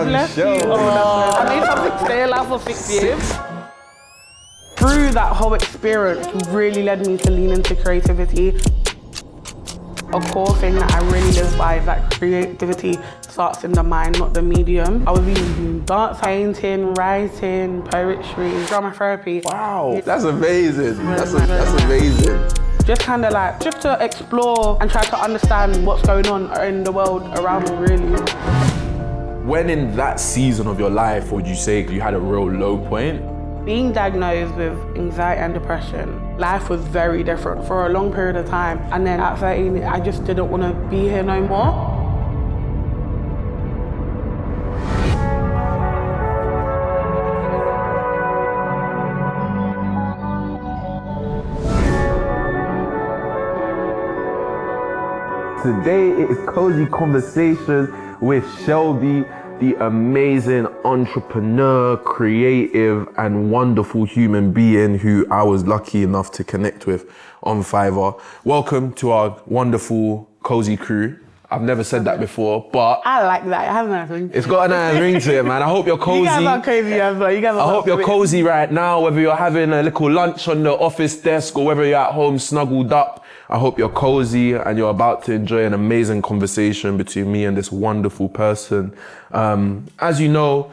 bless you. Oh, I made something stay alive for 6 years. Through that whole experience really led me to lean into creativity. A core thing that I really live by is that creativity starts in the mind, not the medium. I was even doing dance, painting, writing, poetry, drama therapy. Wow, that's amazing. That's amazing. Just kind of like, just to explore and try to understand what's going on in the world around me, really. When in that season of your life would you say you had a real low point? Being diagnosed with anxiety and depression, life was very different for a long period of time. And then at 13, I just didn't want to be here no more. Today it is Cosy Conversations with Shelby, the amazing entrepreneur, creative, and wonderful human being who I was lucky enough to connect with on Fiverr. Welcome to our wonderful Cosy crew. I've never said that before, but I like that. It has a nice ring. It's got a nice ring to it, man. I hope you're cozy. You guys are crazy as well. I hope you're cozy right now, whether you're having a little lunch on the office desk or whether you're at home snuggled up. I hope you're cozy and you're about to enjoy an amazing conversation between me and this wonderful person. As you know,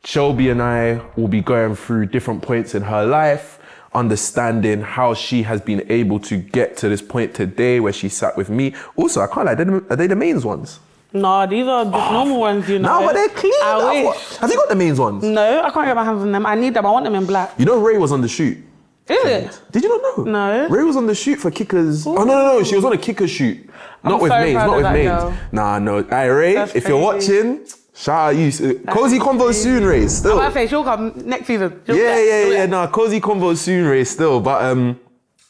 Shelby and I will be going through different points in her life, understanding how she has been able to get to this point today where she sat with me. Also, I can't lie, are they the mains ones? No, these are just normal ones, you know. No, but they're clean. I wish. Have you got the mains ones? No, I can't get my hands on them. I need them. I want them in black. You know Ray was on the shoot? Is it? Did you not know? No. Ray was on the shoot for Kickers. Ooh. Oh, no. She was on a Kicker shoot. Not with mains, not with mains. Nah, no. Hey, Ray, That's if you're watching, shout out you. Cozy Convo soon, Ray, still. I'm about to say, she'll come next season. Yeah. No, Cozy Convo soon, Ray, still. But,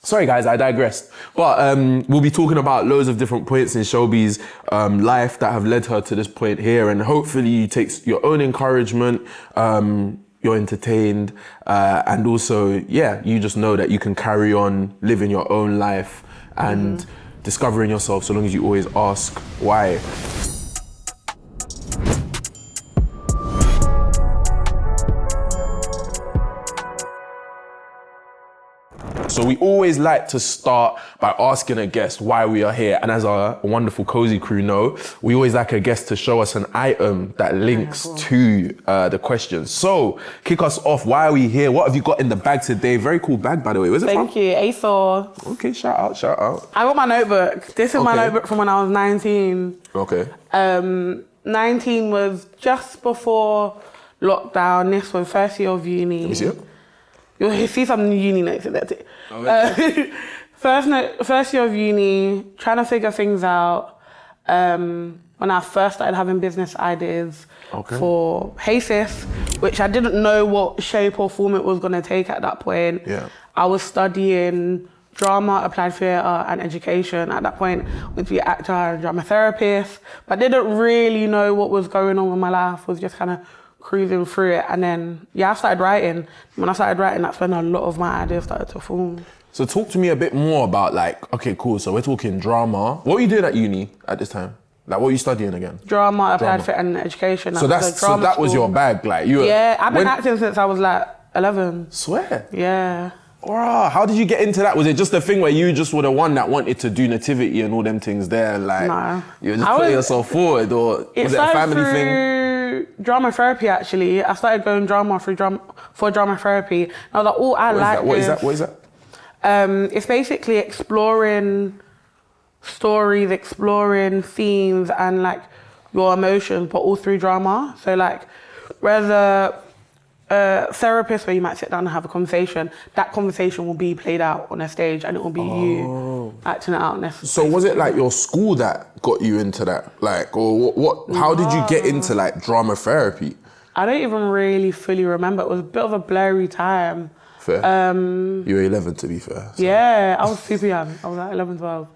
sorry guys, I digressed. But we'll be talking about loads of different points in Shelby's life that have led her to this point here. And hopefully you take your own encouragement, you're entertained, and also, you just know that you can carry on living your own life and discovering yourself so long as you always ask why. So we always like to start by asking a guest why we are here. And as our wonderful Cozy crew know, we always like a guest to show us an item that links to the question. So kick us off. Why are we here? What have you got in the bag today? Very cool bag, by the way. Where's it from? Thank you, ASOS. Okay, shout out. I got my notebook. This is my notebook from when I was 19. Okay. 19 was just before lockdown. This was first year of uni. Let me see it. You'll see some uni notes in there too. First year of uni, trying to figure things out. When I first started having business ideas for Hey Sis, which I didn't know what shape or form it was going to take at that point. Yeah. I was studying drama, applied theatre and education. At that point, I wanted to be an actor and drama therapist, but didn't really know what was going on with my life, was just kind of cruising through it. And then, I started writing. When I started writing, that's when a lot of my ideas started to form. So talk to me a bit more about okay, cool. So we're talking drama. What were you doing at uni at this time? Like, what were you studying again? Drama, applied theatre and education. So that was your bag, like you were... Yeah, I've been acting since I was like 11. Swear? Yeah. Wow, how did you get into that? Was it just a thing where you just were the one that wanted to do nativity and all them things there? Like, no. You were just putting yourself forward, or was it a family thing? Drama therapy, actually. I started going for drama therapy. And I was like, I like this. What is that? It's basically exploring stories, exploring themes and like your emotions, but all through drama. So like, whether therapist where you might sit down and have a conversation, that conversation will be played out on a stage and it will be you acting it out. So was it like your school that got you into that? Like, or what? How did you get into like drama therapy? I don't even really fully remember. It was a bit of a blurry time. Fair. You were 11 to be fair. So. Yeah, I was super young. I was like 11, 12.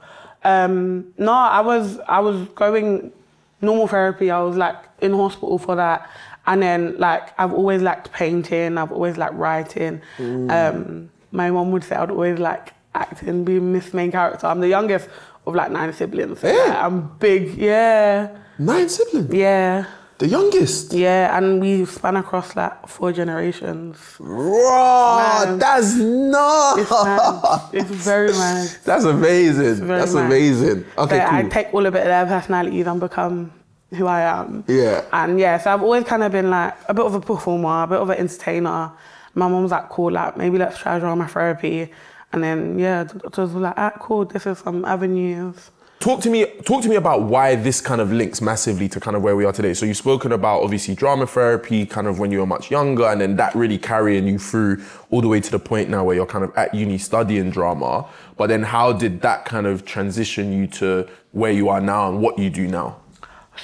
No, I was going normal therapy. I was like in hospital for that. And then like, I've always liked painting. I've always liked writing. My mom would say I'd always like acting, being Miss Main Character. I'm the youngest of like 9 siblings. So, yeah. I'm big, yeah. 9 siblings? Yeah. The youngest? Yeah, and we span across like 4 generations. Raw, that's nuts. It's mad. It's very mad. That's amazing. That's mad. amazing. Okay, so cool. I take all a bit of their personalities and become who I am. Yeah. And yeah, so I've always kind of been like a bit of a performer, a bit of an entertainer. My mum was like, cool, like maybe let's try drama therapy. And then yeah, it was like, cool, this is some avenues. Talk to me about why this kind of links massively to kind of where we are today. So you've spoken about obviously drama therapy kind of when you were much younger, and then that really carrying you through all the way to the point now where you're kind of at uni studying drama. But then how did that kind of transition you to where you are now and what you do now?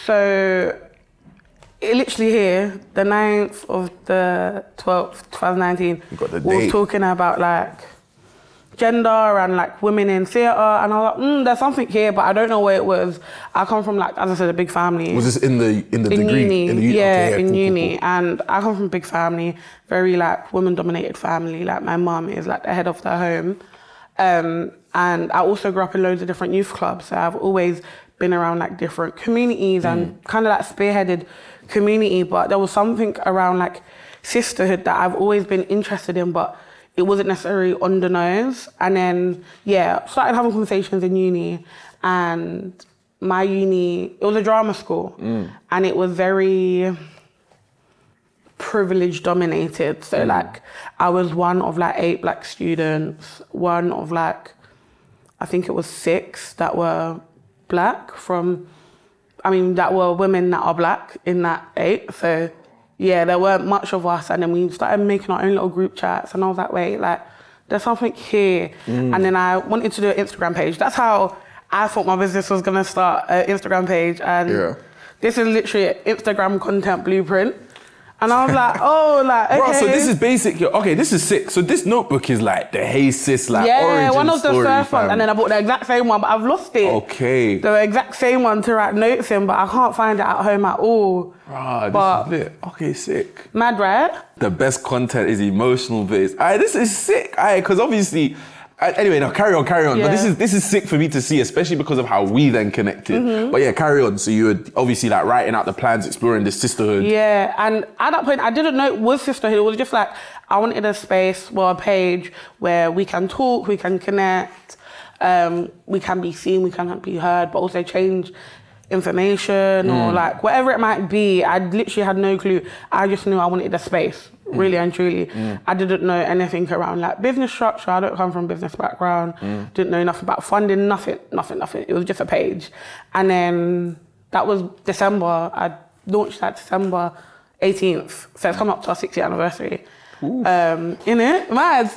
So literally here, the 9th of the 12th, 2019, you got the we were talking about like gender and like women in theatre, and I was like, there's something here, but I don't know where it was. I come from like, as I said, a big family. Was this in the degree? Uni. In the uni? Yeah, okay, in cool, uni. Cool. And I come from a big family, very like woman-dominated family. Like my mum is like the head of the home. And I also grew up in loads of different youth clubs. So I've always been around like different communities and kind of like spearheaded community. But there was something around like sisterhood that I've always been interested in, but it wasn't necessarily on the nose. And then, yeah, started having conversations in uni, and my uni, it was a drama school, and it was very privilege dominated. So like, I was one of like 8 black students, one of like, I think it was 6 that were black that were women that are black in that 8. So yeah, there weren't much of us, and then we started making our own little group chats, and I was like, wait, like, there's something here. And then I wanted to do an Instagram page. That's how I thought my business was gonna start, an Instagram page, and this is literally an Instagram content blueprint. And I was like, okay. Bro, so this is basic. Okay, this is sick. So this notebook is like the Hey Sis, like origin one of the story, first ones, fam. and then I bought the exact same one, but I've lost it. Okay. The exact same one to write notes in, but I can't find it at home at all. This is lit. Okay, sick. Mad, right? The best content is emotional based. This is sick. Because obviously, anyway, now carry on. Yeah. But this is sick for me to see, especially because of how we then connected. But yeah, carry on. So you were obviously like writing out the plans, exploring this sisterhood. Yeah, and at that point, I didn't know it was sisterhood. It was just like, I wanted a space, a page where we can talk, we can connect, we can be seen, we can be heard, but also change information or like whatever it might be. I literally had no clue. I just knew I wanted a space, really and truly. I didn't know anything around like business structure. I don't come from a business background. Didn't know nothing about funding, nothing. It was just a page. And then that was December. I launched that December 18th. So it's come up to our 6th year anniversary. In it, mad.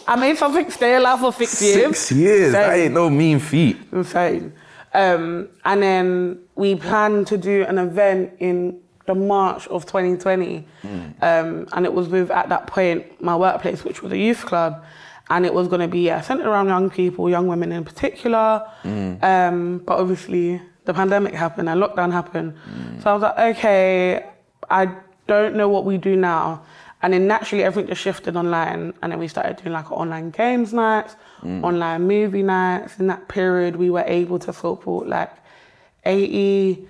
I made something stay alive for 6 years. 6 years, Insane. that ain't no mean feat. Insane. And then we planned to do an event in the March of 2020. And it was with, at that point, my workplace, which was a youth club. And it was going to be centered around young people, young women in particular. But obviously, the pandemic happened and lockdown happened. So I was like, okay, I don't know what we do now. And then naturally, everything just shifted online. And then we started doing like online games nights, online movie nights. In that period, we were able to support like 80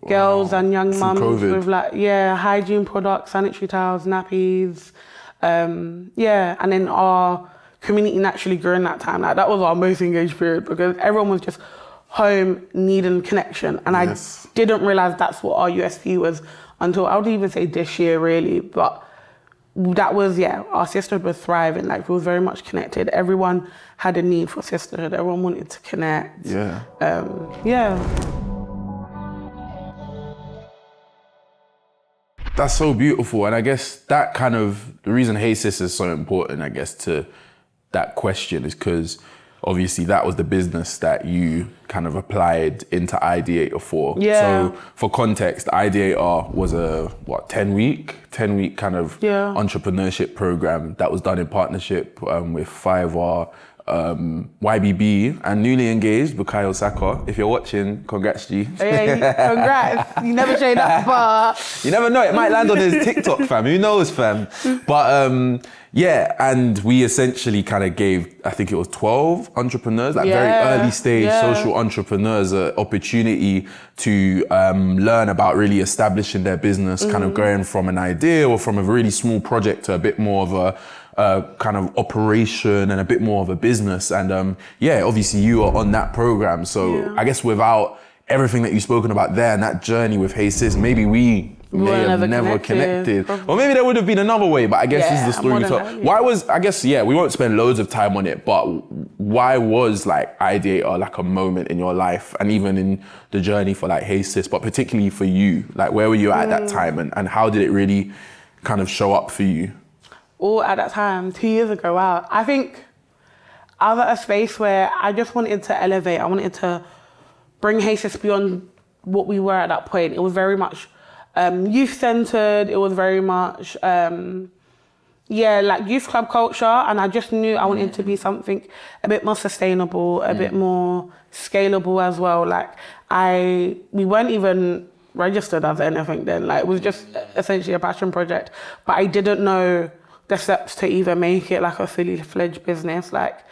girls and young mums with like, hygiene products, sanitary towels, nappies. And then our community naturally grew in that time. Like, that was our most engaged period because everyone was just home needing connection. And I didn't realize that's what our USP was until I would even say this year, really. But that was, our sisterhood was thriving. Like, we were very much connected. Everyone had a need for sisterhood. Everyone wanted to connect. That's so beautiful. And I guess that kind of, the reason Hey Sis is so important, I guess, to that question is because obviously that was the business that you kind of applied into Ideator for. So for context, Ideator was a 10-week kind of entrepreneurship program that was done in partnership with Fiverr, YBB and newly engaged Bukayo Saka. If you're watching, congrats, G. Yeah, congrats. You never showed that far. You never know, it might land on his TikTok, fam. Who knows, fam? But yeah, and we essentially kind of gave, I think it was 12 entrepreneurs, like very early stage social entrepreneurs, an opportunity to learn about really establishing their business, kind of going from an idea or from a really small project to a bit more of a kind of operation and a bit more of a business. And yeah, obviously you are on that program. So I guess without everything that you've spoken about there and that journey with Hey Sis, maybe we may have never connected. Or maybe there would have been another way, but I guess this is the story we tell. Why was, I guess, we won't spend loads of time on it, but why was like Ideator like a moment in your life and even in the journey for like Hey Sis, but particularly for you? Like where were you at that time and how did it really kind of show up for you? All at that time, 2 years ago, wow. I think I was at a space where I just wanted to elevate. I wanted to bring Hey Sis beyond what we were at that point. It was very much youth-centered. It was very much, like youth club culture. And I just knew I wanted to be something a bit more sustainable, a bit more scalable as well. Like we weren't even registered as anything then. Like it was just essentially a passion project. But I didn't know the steps to even make it like a fully fledged business. Like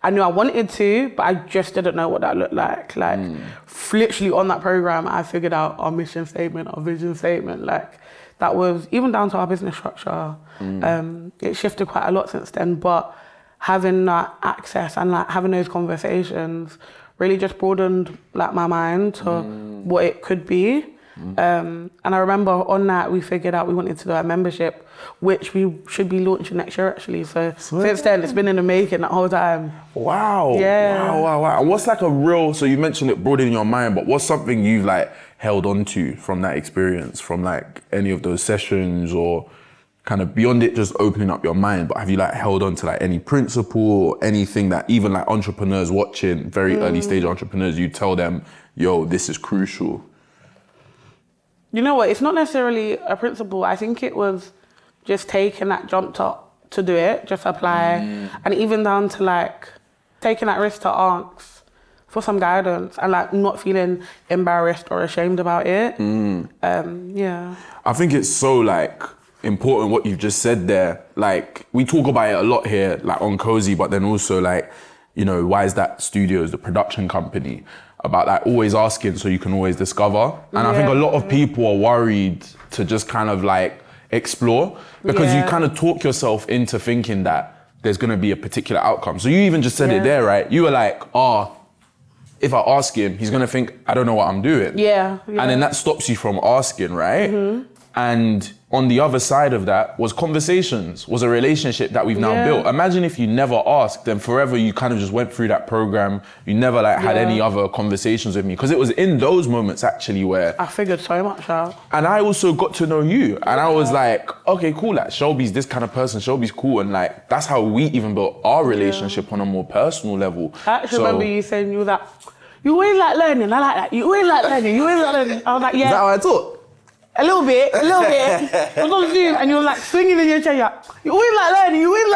I knew I wanted to, but I just didn't know what that looked like. Like literally on that program, I figured out our mission statement, our vision statement. Like that was even down to our business structure. It shifted quite a lot since then, but having that access and like having those conversations really just broadened like my mind to what it could be. And I remember on that we figured out we wanted to do a membership, which we should be launching next year actually. So since then it's been in the making that whole time. Wow. Yeah. Wow. And what's like a real, so you mentioned it broadening your mind, but what's something you've like held on to from that experience, from like any of those sessions or kind of beyond it just opening up your mind, but have you like held on to like any principle or anything that even like entrepreneurs watching, very early stage entrepreneurs, you tell them, yo, this is crucial? You know what, it's not necessarily a principle. I think it was just taking that jump to do it, just apply. And even down to like taking that risk to ask for some guidance and like not feeling embarrassed or ashamed about it. I think it's so like important what you've just said there. Like we talk about it a lot here, like on Cosy, but then also like, you know, Why Is That Studios, the production company, about like always asking so you can always discover. And I think a lot of people are worried to just kind of like explore because you kind of talk yourself into thinking that there's gonna be a particular outcome. So you even just said it there, right? You were like, if I ask him, he's gonna think, I don't know what I'm doing. And then that stops you from asking, right? And on the other side of that was conversations, was a relationship that we've now built. Imagine if you never asked, then forever you kind of just went through that program. You never like had any other conversations with me. Because it was in those moments actually where I figured so much out. And I also got to know you. And I was like, okay, cool, like Shelby's this kind of person, Shelby's cool. And like, that's how we even built our relationship on a more personal level. I actually remember you saying you were like, you always like learning, I like that. You always like learning, you always like learning. I was like, yeah. Is that how I talk? A little bit. I was on Zoom and you were like swinging in your chair. You always like learning, I was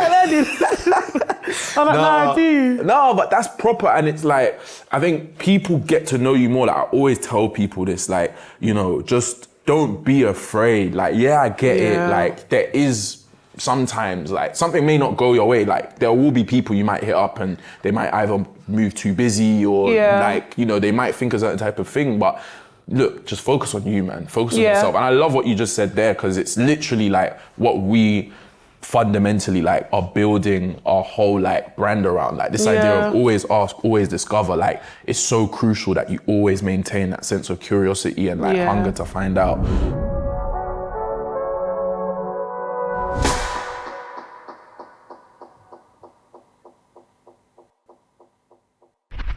like, no, I do. No, but that's proper. And it's like, I think people get to know you more. Like I always tell people this, like, you know, just don't be afraid. Like, I get it. Like there is sometimes like something may not go your way. Like there will be people you might hit up and they might either move too busy or like, you know, they might think a certain type of thing, but look, just focus on you, man. Focus on yourself. And I love what you just said there because it's literally like what we fundamentally like are building our whole like brand around. Like this idea of always ask, always discover. Like it's so crucial that you always maintain that sense of curiosity and like hunger to find out.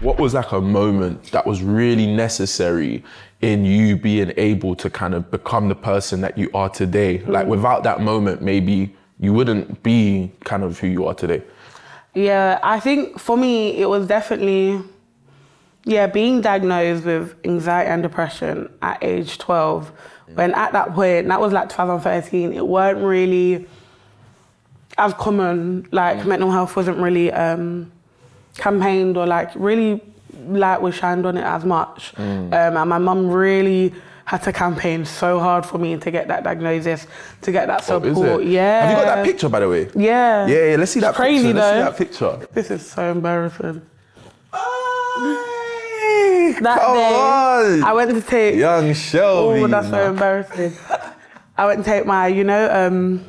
What was like a moment that was really necessary in you being able to kind of become the person that you are today? Like without that moment, maybe you wouldn't be kind of who you are today. Yeah, I think for me, it was definitely, being diagnosed with anxiety and depression at age 12. When at that point, that was like 2013, it weren't really as common, like mental health wasn't really campaigned or like really light was shined on it as much. And my mum really had to campaign so hard for me to get that diagnosis, to get that support. Yeah. Have you got that picture, by the way? Yeah. Yeah, let's see that Crazy picture. though. Let's see that picture. This is so embarrassing. Hey, That come day, on. I went to take... Young Shelby. Oh, that's so embarrassing. I went to take my, your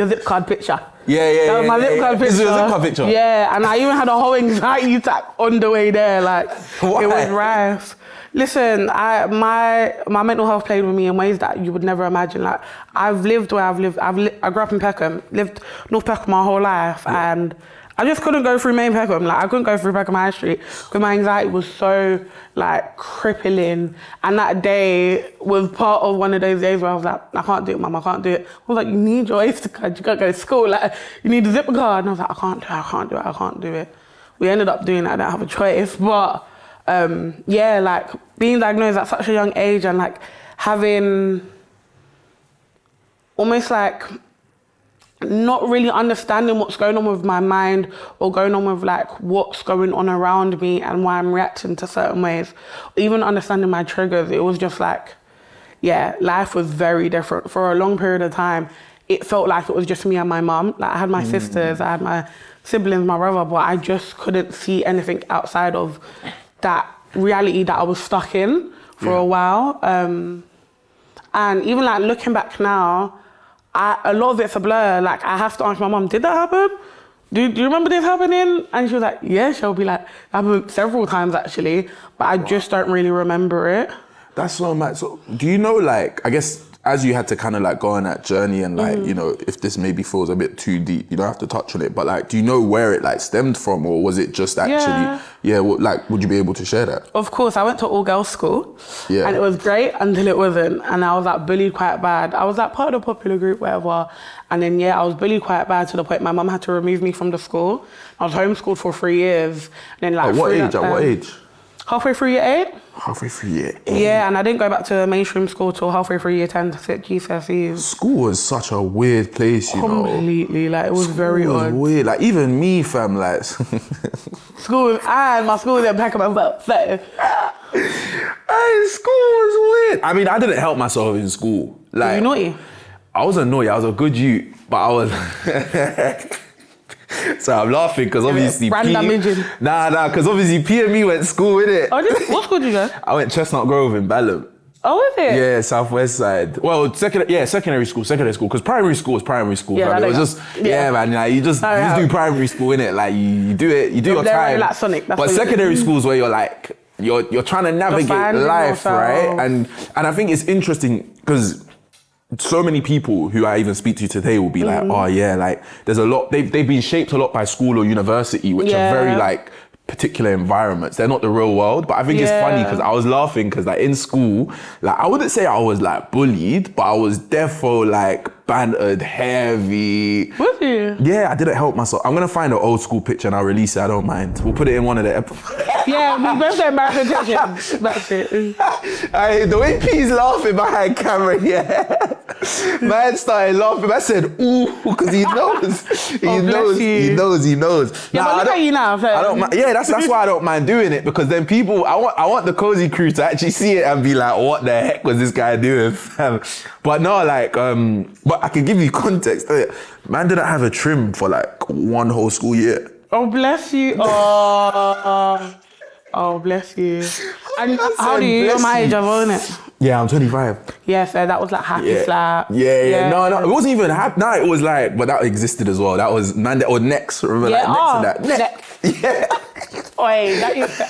zip card picture. Yeah. That was my zip card picture. This is your zip card picture? Yeah, and I even had a whole anxiety attack on the way there. Like, Why? It was rife. Listen, my mental health played with me in ways that you would never imagine. Like, I've lived where I've lived. I grew up in Peckham, lived North Peckham my whole life, and I just couldn't go through main Peckham. Like, I couldn't go through Peckham High Street because my anxiety was so, like, crippling. And that day was part of one of those days where I was like, I can't do it, Mum, I can't do it. I was like, you need your Oyster card, you gotta go to school. Like, you need a zipper card. And I was like, I can't do it. We ended up doing it, I didn't have a choice. But, like, being diagnosed at such a young age and, like, having almost, like, not really understanding what's going on with my mind or going on with like what's going on around me and why I'm reacting to certain ways, even understanding my triggers. It was just like, life was very different. For a long period of time, it felt like it was just me and my mum. Like, I had my sisters, I had my siblings, my brother, but I just couldn't see anything outside of that reality that I was stuck in for a while. And even like looking back now, a lot of it's a blur. Like, I have to ask my mum, did that happen? Do you remember this happening? And she was like, yeah. She'll be like, it happened several times actually, but I just don't really remember it. That's so mad. So, do you know, like, I guess as you had to kind of like go on that journey and like, if this maybe feels a bit too deep, you don't have to touch on it, but like, do you know where it like stemmed from, or was it just actually, would you be able to share that? Of course, I went to all girls school and it was great until it wasn't. And I was like bullied quite bad. I was like part of the popular group, whatever. And then, I was bullied quite bad to the point my mum had to remove me from the school. I was homeschooled for 3 years. And then like, At what age? Halfway through year 8. Halfway through year 8? Yeah, and I didn't go back to mainstream school till halfway through year 10 to sit GCSEs. School was such a weird place, you know. Completely, like, it was very odd. Weird. Like, even me, fam, like... my school was in Peckham as well, so... Hey, school was weird. I mean, I didn't help myself in school. Like, were you naughty? I wasn't naughty, I was a good youth, but I was... So I'm laughing because obviously because obviously P and me went to school with it. Oh, what school did you go? I went Chestnut Grove in Balham. Oh, was it? Yeah, Southwest side. Well, secondary school, because primary school was primary school. Yeah, it was just man, like, you just do primary school, innit? Like you do it, you do your time. Like Sonic, but secondary school is where you're like you're trying to navigate life, right? And I think it's interesting because so many people who I even speak to today will be like, oh yeah, like there's a lot, they've been shaped a lot by school or university, which are very like particular environments. They're not the real world. But I think it's funny because I was laughing because like in school, like I wouldn't say I was like bullied, but I was defo like bantered heavy. Was you? Yeah, I didn't help myself. I'm gonna find an old school picture and I'll release it. I don't mind. We'll put it in one of the episodes. Yeah, we both get embarrassing pictures. That's it. The way P's laughing behind camera, man started laughing. I said, ooh, because he knows. He knows. Yeah, but look at you now. So. I don't mind. Yeah, that's why I don't mind doing it, because then people, I want the Cosy crew to actually see it and be like, what the heck was this guy doing? But no, like, but I can give you context. Man didn't have a trim for like one whole school year. Oh, bless you. Oh, bless you. And how do you? You're my age, isn't it? Yeah, I'm 25. Yeah, so that was like happy slap. Yeah. No, it wasn't even happy. No, it was like, but that existed as well. That was or next. Remember, like next to that. Yeah. Oi, that is.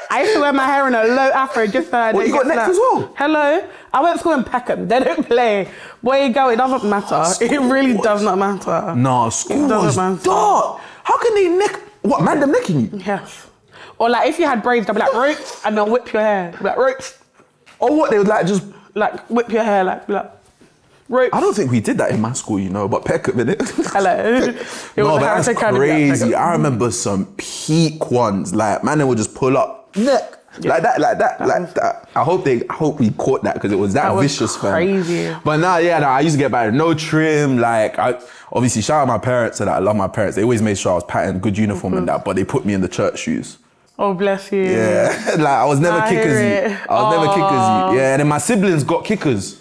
I used to wear my hair in a low afro just so I didn't you got next as well? Hello. I went to school in Peckham. They don't play. Where you go, it doesn't matter. It really does not matter. No, school was dark. How can they neck? What, man, them necking you? Yes. Or like if you had braids, they'd be like ropes, and they'll whip your hair. Be like ropes. Or what? They would like just like whip your hair, like ropes. I don't think we did that in my school, you know, but Peckham, innit? Hello. No, but that's crazy. I remember some peak ones. Like, man, they would just pull up. Neck. Like that. I hope we caught that because it was that vicious, crazy. Fam. But I used to get by no trim. Like obviously shout out my parents and I love my parents. They always made sure I was patterned, good uniform and that, but they put me in the church shoes. Oh, bless you. Yeah, like I was never kickers. Yeah, and then my siblings got kickers.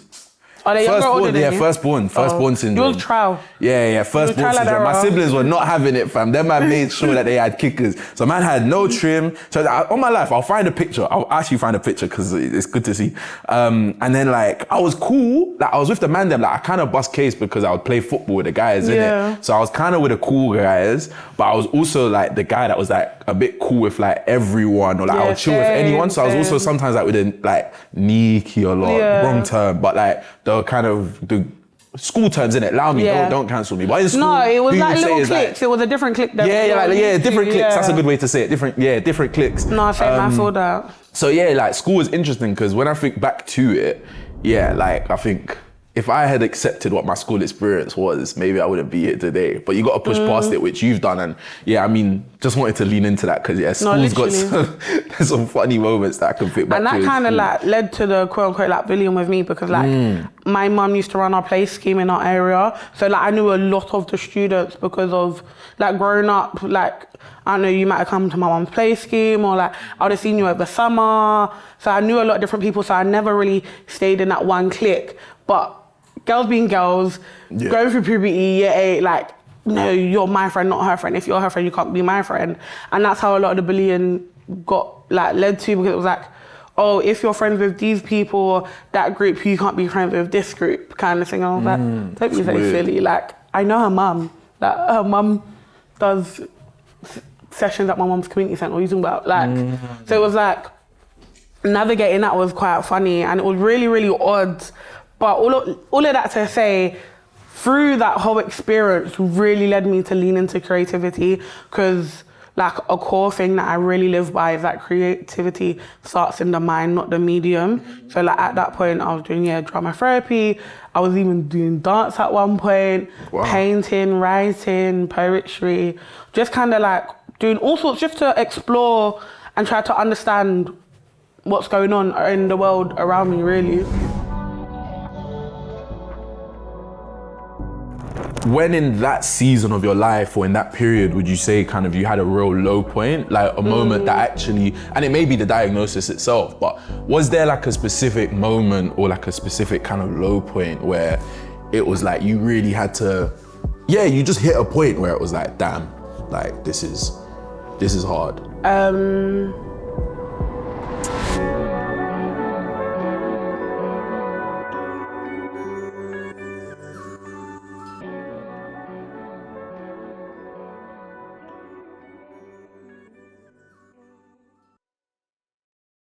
Are they younger or older than you? Firstborn syndrome. You was trial. Yeah, firstborn syndrome. My siblings were not having it, fam. Them man made sure that they had kickers. So man had no trim. So on my life, I'll find a picture. I'll actually find a picture because it's good to see. And then like, I was cool. Like I was with the man them. Like I kind of bust case because I would play football with the guys, innit? So I was kind of with the cool guys, but I was also like the guy that was like a bit cool with like everyone or like I would chill with anyone. So I was also sometimes like with a like Nikki a lot, wrong term, but like the kind of the school terms in it. Allow me, don't cancel me. But in school, it was like little cliques. Like, it was a different clique. Different cliques. That's a good way to say it. Different cliques. No, I feel that. So like school is interesting because when I think back to it, like I think if I had accepted what my school experience was, maybe I wouldn't be here today. But you got to push past it, which you've done. And I mean, just wanted to lean into that because school's got some funny moments that I can pick back to. And that kind of like led to the quote unquote like bullying with me because like my mum used to run our play scheme in our area. So like I knew a lot of the students because of like growing up, like I don't know, you might have come to my mum's play scheme or like I would have seen you over summer. So I knew a lot of different people. So I never really stayed in that one clique. But girls being girls, going through puberty, year 8, like, no, you're my friend, not her friend. If you're her friend, you can't be my friend. And that's how a lot of the bullying got like led to because it was like, oh, if you're friends with these people, that group, you can't be friends with this group kind of thing. And I was like, don't be so silly. Like, I know her mum. Like, her mum does sessions at my mum's community centre. What are you talking about? Like, so it was like, navigating that was quite funny and it was really, really odd. But all of that to say, through that whole experience really led me to lean into creativity because like a core thing that I really live by is that creativity starts in the mind, not the medium. So like at that point I was doing drama therapy. I was even doing dance at one point, painting, writing, poetry, just kind of like doing all sorts just to explore and try to understand what's going on in the world around me really. When in that season of your life or in that period, would you say kind of you had a real low point, like a moment that actually, and it may be the diagnosis itself, but was there like a specific moment or like a specific kind of low point where it was like you really had to, you just hit a point where it was like, damn, like this is hard.